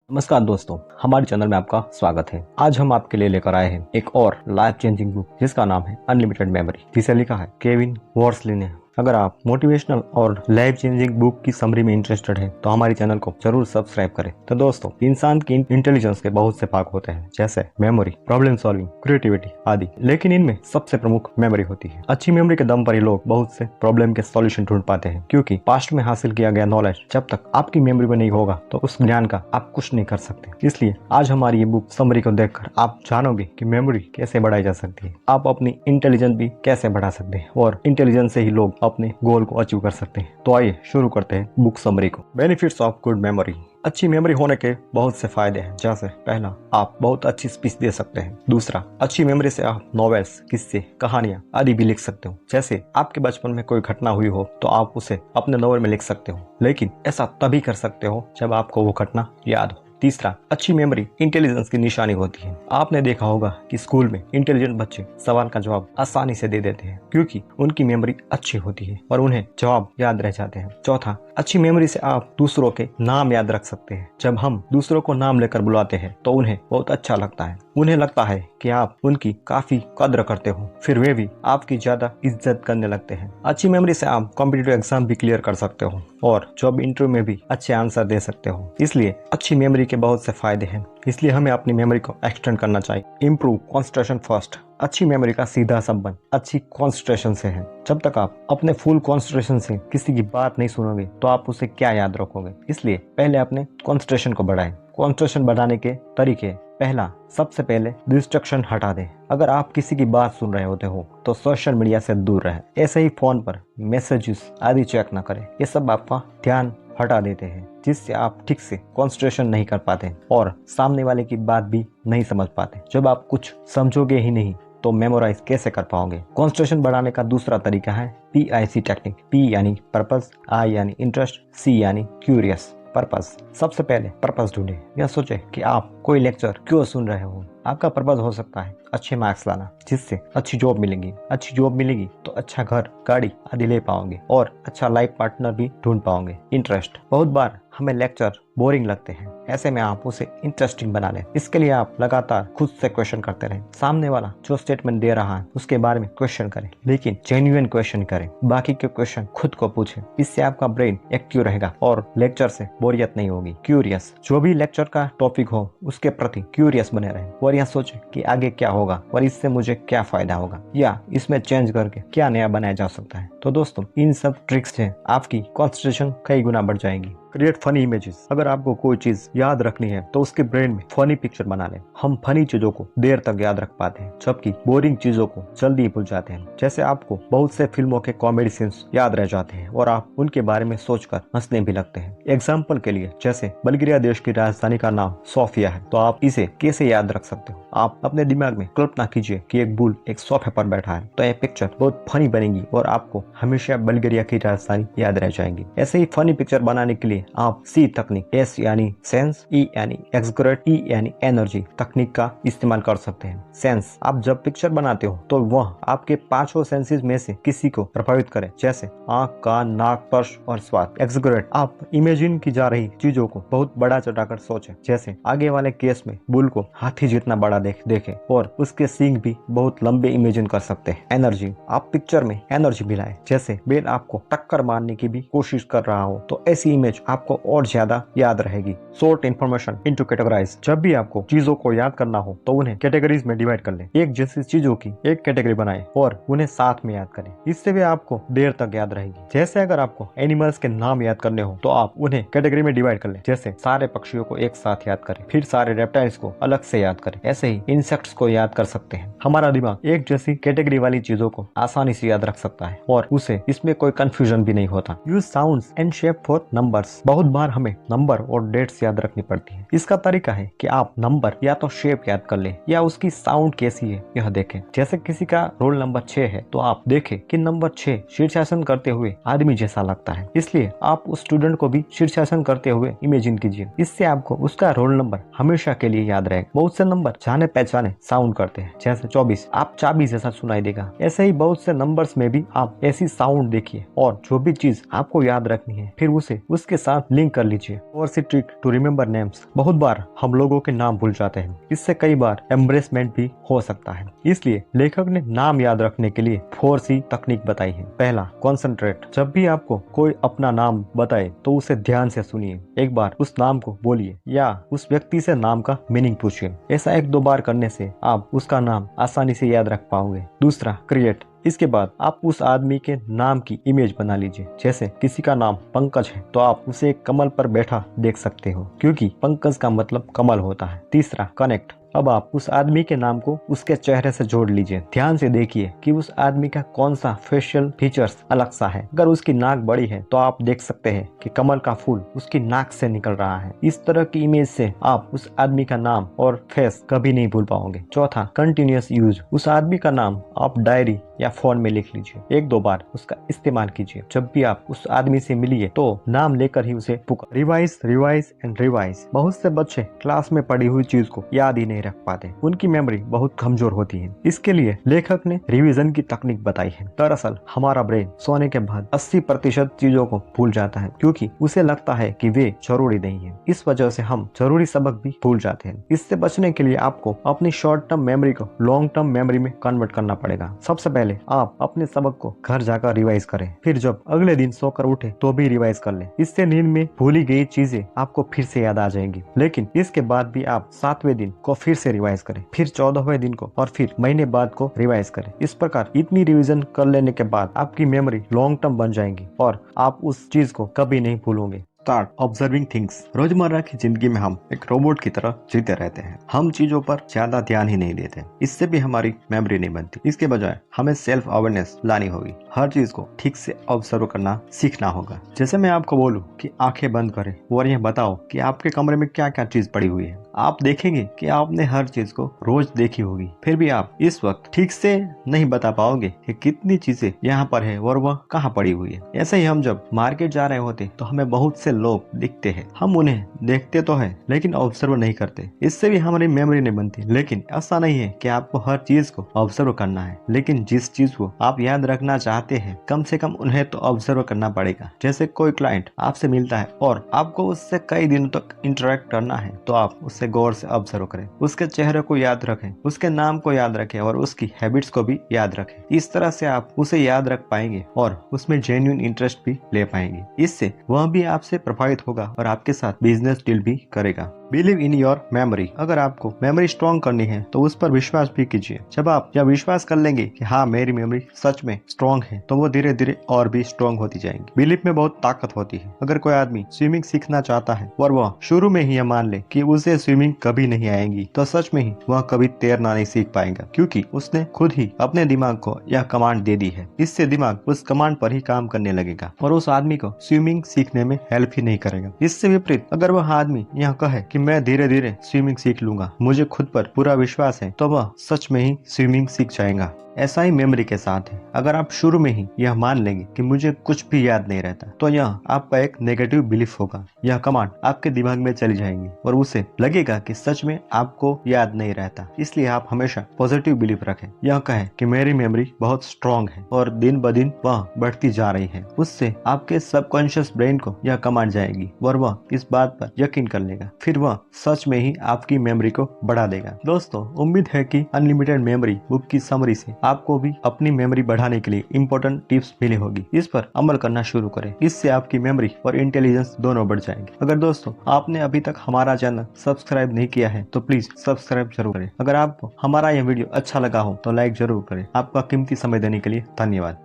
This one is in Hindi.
नमस्कार दोस्तों, हमारे चैनल में आपका स्वागत है। आज हम आपके लिए लेकर आए हैं एक और लाइफ चेंजिंग बुक जिसका नाम है अनलिमिटेड मेमोरी, जिसे लिखा है केविन वॉर्सली ने। अगर आप मोटिवेशनल और लाइफ चेंजिंग बुक की समरी में इंटरेस्टेड हैं तो हमारे चैनल को जरूर सब्सक्राइब करें। तो दोस्तों, इंसान की इंटेलिजेंस के बहुत से भाग होते हैं, जैसे मेमोरी, प्रॉब्लम सॉल्विंग, क्रिएटिविटी आदि, लेकिन इनमें सबसे प्रमुख मेमोरी होती है। अच्छी मेमोरी के दम पर ही लोग बहुत से प्रॉब्लम के सॉल्यूशन ढूंढ पाते हैं, क्योंकि पास्ट में हासिल किया गया नॉलेज जब तक आपकी मेमोरी में नहीं होगा तो उस ज्ञान का आप कुछ नहीं कर सकते। इसलिए आज हमारी ये बुक समरी को देखकर आप जानोगे कि मेमोरी कैसे बढ़ाई जा सकती है, आप अपनी इंटेलिजेंस भी कैसे बढ़ा सकते हैं और इंटेलिजेंस से ही लोग अपने गोल को अचीव कर सकते हैं। तो आइए शुरू करते हैं बुक समरी को। Benefits of good memory. अच्छी मेमोरी होने के बहुत से फायदे हैं, जैसे पहला, आप बहुत अच्छी स्पीच दे सकते हैं। दूसरा, अच्छी मेमोरी से आप नॉवेल्स, किस्से, कहानियां आदि भी लिख सकते हो। जैसे आपके बचपन में कोई घटना हुई हो तो आप उसे अपने नॉवेल में लिख सकते हो, लेकिन ऐसा तभी कर सकते हो जब आपको वो घटना याद हो। तीसरा, अच्छी मेमोरी इंटेलिजेंस की निशानी होती है। आपने देखा होगा कि स्कूल में इंटेलिजेंट बच्चे सवाल का जवाब आसानी से दे देते हैं, क्योंकि उनकी मेमोरी अच्छी होती है और उन्हें जवाब याद रह जाते हैं। चौथा, अच्छी मेमोरी से आप दूसरों के नाम याद रख सकते हैं। जब हम दूसरों को नाम लेकर बुलाते हैं तो उन्हें बहुत अच्छा लगता है। उन्हें लगता है कि आप उनकी काफी कद्र करते हो, फिर वे भी आपकी ज्यादा इज्जत करने लगते हैं। अच्छी मेमोरी से आप कॉम्पिटिटिव एग्जाम भी क्लियर कर सकते हो और जॉब इंटरव्यू में भी अच्छे आंसर दे सकते हो। इसलिए अच्छी मेमोरी के बहुत से फायदे हैं, इसलिए हमें अपनी मेमोरी को एक्सटेंड करना चाहिए। Improve concentration first. अच्छी मेमोरी का सीधा संबंध अच्छी कॉन्सेंट्रेशन से है। जब तक आप अपने फुल कॉन्सेंट्रेशन से किसी की बात नहीं सुनोगे तो आप उसे क्या याद रखोगे। इसलिए पहले अपने कॉन्सेंट्रेशन को बढ़ाएं। कॉन्सेंट्रेशन बढ़ाने के तरीके। पहला, सबसे पहले डिस्ट्रक्शन हटा दें। अगर आप किसी की बात सुन रहे होते हो तो सोशल मीडिया से दूर रहें। ऐसे ही फोन पर मैसेजेस आदि चेक न करें, ये सब आपका ध्यान हटा देते हैं, जिससे आप ठीक से कंसंट्रेशन नहीं कर पाते और सामने वाले की बात भी नहीं समझ पाते। जब आप कुछ समझोगे ही नहीं तो मेमोराइज कैसे कर पाओगे। कंसंट्रेशन बढ़ाने का दूसरा तरीका है PIC टेक्निक। P यानी पर्पस, I यानी इंटरेस्ट, C यानी क्यूरियस। पर्पस। सबसे पहले पर्पस ढूंढे। यह सोचे कि आप कोई लेक्चर क्यों सुन रहे हो। आपका पर्पस हो सकता है अच्छे मार्क्स लाना, जिससे अच्छी जॉब मिलेगी। अच्छी जॉब मिलेगी तो अच्छा घर, गाड़ी आदि ले पाओगे और अच्छा लाइफ पार्टनर भी ढूंढ पाओगे। इंटरेस्ट। बहुत बार हमें लेक्चर बोरिंग लगते हैं, ऐसे में आप उसे इंटरेस्टिंग बना लें। इसके लिए आप लगातार खुद से क्वेश्चन करते रहें। सामने वाला जो स्टेटमेंट दे रहा है उसके बारे में क्वेश्चन करें, लेकिन जेन्युइन क्वेश्चन करें। बाकी के क्वेश्चन खुद को पूछें। इससे आपका ब्रेन एक्टिव रहेगा और लेक्चर से बोरियत नहीं होगी। क्यूरियस। जो भी लेक्चर का टॉपिक हो उसके प्रति क्यूरियस बने रहें और यह सोचें कि आगे क्या होगा और इससे मुझे क्या फायदा होगा, या इसमें चेंज करके क्या नया बनाया जा सकता है। तो दोस्तों, इन सब ट्रिक्स से आपकी कंसंट्रेशन कई गुना बढ़ जाएगी। Create funny images. अगर आपको कोई चीज याद रखनी है तो उसके ब्रेन में फनी पिक्चर बना लें। हम फनी चीजों को देर तक याद रख पाते हैं, जबकि बोरिंग चीजों को जल्दी भूल जाते हैं। जैसे आपको बहुत से फिल्मों के कॉमेडी सीन्स याद रह जाते हैं और आप उनके बारे में सोचकर हंसने भी लगते हैं। एग्जाम्पल के लिए, जैसे बल्गेरिया देश की राजधानी का नाम सोफिया है, तो आप इसे कैसे याद रख सकते हो। आप अपने दिमाग में कल्पना कीजिए कि एक बुल एक सोफे पर बैठा है, तो यह पिक्चर बहुत फनी बनेगी और आपको हमेशा बल्गेरिया की राजधानी याद रह जाएगी। ऐसे ही फनी पिक्चर बनाने के लिए आप C तकनीक, S यानी सेंस, E यानी एक्सग्रेट, E यानी एनर्जी तकनीक का इस्तेमाल कर सकते हैं। सेंस। आप जब पिक्चर बनाते हो तो वह आपके पांचों सेंसेस में से किसी को प्रभावित करे, जैसे आंख, कान, नाक, स्पर्श और स्वाद। एक्सग्रेट। आप इमेजिन की जा रही चीजों को बहुत बड़ा चढ़ाकर सोचे, जैसे आगे वाले केस में बुल को हाथी जितना बड़ा देखे और उसके सींग भी बहुत लंबे इमेजिन कर सकते हैं। एनर्जी। आप पिक्चर में एनर्जी मिलाए, जैसे बेल आपको टक्कर मारने की भी कोशिश कर रहा हो, तो ऐसी इमेज आपको और ज्यादा याद रहेगी। Sort information into categorize. जब भी आपको चीजों को याद करना हो तो उन्हें कैटेगरीज में डिवाइड कर लें। एक जैसी चीजों की एक कैटेगरी बनाएं और उन्हें साथ में याद करें। इससे वे आपको देर तक याद रहेगी। जैसे अगर आपको एनिमल्स के नाम याद करने हो तो आप उन्हें कैटेगरी में डिवाइड कर लें, जैसे सारे पक्षियों को एक साथ याद करें, फिर सारे रेप्टाइल्स को अलग से याद करें। ऐसे ही इंसेक्ट्स को याद कर सकते हैं। हमारा दिमाग एक जैसी कैटेगरी वाली चीजों को आसानी से याद रख सकता है और उसे इसमें कोई कंफ्यूजन भी नहीं होता। Use sounds and shape for numbers. बहुत बार हमें नंबर और डेट्स याद रखनी पड़ती है। इसका तरीका है कि आप नंबर या तो शेप याद कर ले या उसकी साउंड कैसी है यह देखें। जैसे किसी का रोल नंबर 6 है तो आप देखें कि नंबर 6 शीर्षासन करते हुए आदमी जैसा लगता है, इसलिए आप उस स्टूडेंट को भी शीर्षासन करते हुए इमेजिन कीजिए। इससे आपको उसका रोल नंबर हमेशा के लिए याद रहेगा। बहुत से नंबर जाने पहचाने साउंड करते हैं, जैसे 24 आप चाबी जैसा सुनाई देगा। ऐसे ही बहुत से नंबर्स में भी आप ऐसी साउंड देखिए और जो भी चीज आपको याद रखनी है फिर उसे उसके साथ लिंक कर लीजिए। और सी ट्रिक टू रिमेम्बर नेम्स। बहुत बार हम लोगों के नाम भूल जाते हैं, इससे कई बार एम्ब्रेसमेंट भी हो सकता है। इसलिए लेखक ने नाम याद रखने के लिए 4C तकनीक बताई है। पहला, कॉन्सेंट्रेट। जब भी आपको कोई अपना नाम बताए तो उसे ध्यान से सुनिए। एक बार उस नाम को बोलिए या उस व्यक्ति से नाम का मीनिंग पूछिए। ऐसा 1-2 बार करने से आप उसका नाम आसानी से याद रख पाओगे। दूसरा, क्रिएट। इसके बाद आप उस आदमी के नाम की इमेज बना लीजिए। जैसे किसी का नाम पंकज है तो आप उसे एक कमल पर बैठा देख सकते हो, क्योंकि पंकज का मतलब कमल होता है। तीसरा, कनेक्ट। अब आप उस आदमी के नाम को उसके चेहरे से जोड़ लीजिए। ध्यान से देखिए कि उस आदमी का कौन सा फेशियल फीचर्स अलग सा है। अगर उसकी नाक बड़ी है तो आप देख सकते हैं कि कमल का फूल उसकी नाक से निकल रहा है। इस तरह की इमेज से आप उस आदमी का नाम और फेस कभी नहीं भूल पाओगे। चौथा, कंटिन्यूअस यूज। उस आदमी का नाम आप डायरी या फोन में लिख लीजिए। 1-2 बार उसका इस्तेमाल कीजिए। जब भी आप उस आदमी से मिलिए तो नाम लेकर ही उसे पुकार। Revise, revise and revise. बहुत से बच्चे क्लास में पढ़ी हुई चीज को याद ही नहीं रख पाते, उनकी मेमोरी बहुत कमजोर होती है। इसके लिए लेखक ने रिवीजन की तकनीक बताई है। दरअसल हमारा ब्रेन सोने के बाद 80% चीजों को भूल जाता है, क्योंकि उसे लगता है कि वे जरूरी नहीं है। इस वजह से हम जरूरी सबक भी भूल जाते हैं। इससे बचने के लिए आपको अपनी शॉर्ट टर्म मेमोरी को लॉन्ग टर्म मेमोरी में कन्वर्ट करना पड़ेगा। सबसे पहले आप अपने सबक को घर जाकर रिवाइज करें, फिर जब अगले दिन सोकर उठे तो भी रिवाइज कर लें। इससे नींद में भूली गई चीजें आपको फिर से याद आ जाएंगी। लेकिन इसके बाद भी आप 7वें दिन को फिर से रिवाइज करें, फिर 14वें दिन को, और फिर महीने बाद को रिवाइज करें। इस प्रकार इतनी रिवीजन कर लेने के बाद आपकी मेमोरी लॉन्ग टर्म बन जाएगी और आप उस चीज को कभी नहीं भूलोगे। Start observing things. रोजमर्रा की जिंदगी में हम एक रोबोट की तरह जीते रहते हैं। हम चीजों पर ज्यादा ध्यान ही नहीं देते। इससे भी हमारी मेमोरी नहीं बनती। इसके बजाय हमें सेल्फ अवेयरनेस लानी होगी। हर चीज को ठीक से ऑब्जर्व करना सीखना होगा। जैसे मैं आपको बोलूं कि आंखें बंद करें और यह बताओ कि आपके कमरे में क्या क्या चीज पड़ी हुई है। आप देखेंगे कि आपने हर चीज को रोज देखी होगी, फिर भी आप इस वक्त ठीक से नहीं बता पाओगे कि कितनी चीजें यहाँ पर है और वह कहाँ पड़ी हुई है। ऐसे ही हम जब मार्केट जा रहे होते तो हमें बहुत से लोग दिखते हैं। हम उन्हें देखते तो हैं लेकिन ऑब्जर्व नहीं करते। इससे भी हमारी मेमोरी नहीं बनती। लेकिन ऐसा नहीं है कि आपको हर चीज को ऑब्जर्व करना है, लेकिन जिस चीज को आप याद रखना चाहते हैं कम से कम उन्हें तो ऑब्जर्व करना पड़ेगा। जैसे कोई क्लाइंट आपसे मिलता है और आपको उससे कई दिनों तक इंटरेक्ट करना है तो आप उससे गौर से ऑब्जर्व करें, उसके चेहरे को याद रखें, उसके नाम को याद रखें और उसकी हैबिट्स को भी याद रखें। इस तरह से आप उसे याद रख पाएंगे और उसमें जेन्युइन इंटरेस्ट भी ले पाएंगे। इससे वह भी आपसे प्रभावित होगा और आपके साथ बिजनेस डील भी करेगा। Believe in your memory. अगर आपको मेमोरी स्ट्रॉन्ग करनी है तो उस पर विश्वास भी कीजिए। जब आप यह विश्वास कर लेंगे कि हाँ मेरी मेमोरी सच में स्ट्रॉन्ग है तो वो धीरे धीरे और भी स्ट्रॉन्ग होती जाएंगी। बिलीव में बहुत ताकत होती है। अगर कोई आदमी स्विमिंग सीखना चाहता है और वह शुरू में ही यह मान ले कि उसे स्विमिंग कभी नहीं आएगी तो सच में ही वह कभी तैरना नहीं सीख पाएगा, क्योंकि उसने खुद ही अपने दिमाग को यह कमांड दे दी है। इससे दिमाग उस कमांड पर ही काम करने लगेगा और उस आदमी को स्विमिंग सीखने में हेल्प ही नहीं करेगा। इससे विपरीत अगर वह आदमी यह कहे कि मैं धीरे धीरे स्विमिंग सीख लूंगा, मुझे खुद पर पूरा विश्वास है, तो वह सच में ही स्विमिंग सीख जाएगा। ऐसा ही मेमोरी के साथ है। अगर आप शुरू में ही यह मान लेंगे कि मुझे कुछ भी याद नहीं रहता तो यह आपका एक नेगेटिव बिलीफ होगा। यह कमांड आपके दिमाग में चली जाएंगी और उसे लगेगा कि सच में आपको याद नहीं रहता। इसलिए आप हमेशा पॉजिटिव बिलीफ रखें। यह कहें कि मेरी मेमोरी बहुत स्ट्रॉन्ग है और दिन ब दिन वह बढ़ती जा रही है। उससे आपके सबकॉन्शियस ब्रेन को यह कमांड जाएगी और वह इस बात पर यकीन कर लेगा। फिर वह सच में ही आपकी मेमोरी को बढ़ा देगा। दोस्तों, उम्मीद है कि अनलिमिटेड मेमोरी बुक की समरी से आपको भी अपनी मेमोरी बढ़ाने के लिए इंपॉर्टेंट टिप्स मिली होगी। इस पर अमल करना शुरू करें। इससे आपकी मेमोरी और इंटेलिजेंस दोनों बढ़ जाएंगे। अगर दोस्तों आपने अभी तक हमारा चैनल सब्सक्राइब नहीं किया है तो प्लीज सब्सक्राइब जरूर करें। अगर आपको हमारा यह वीडियो अच्छा लगा हो तो लाइक जरूर करें। आपका कीमती समय देने के लिए धन्यवाद।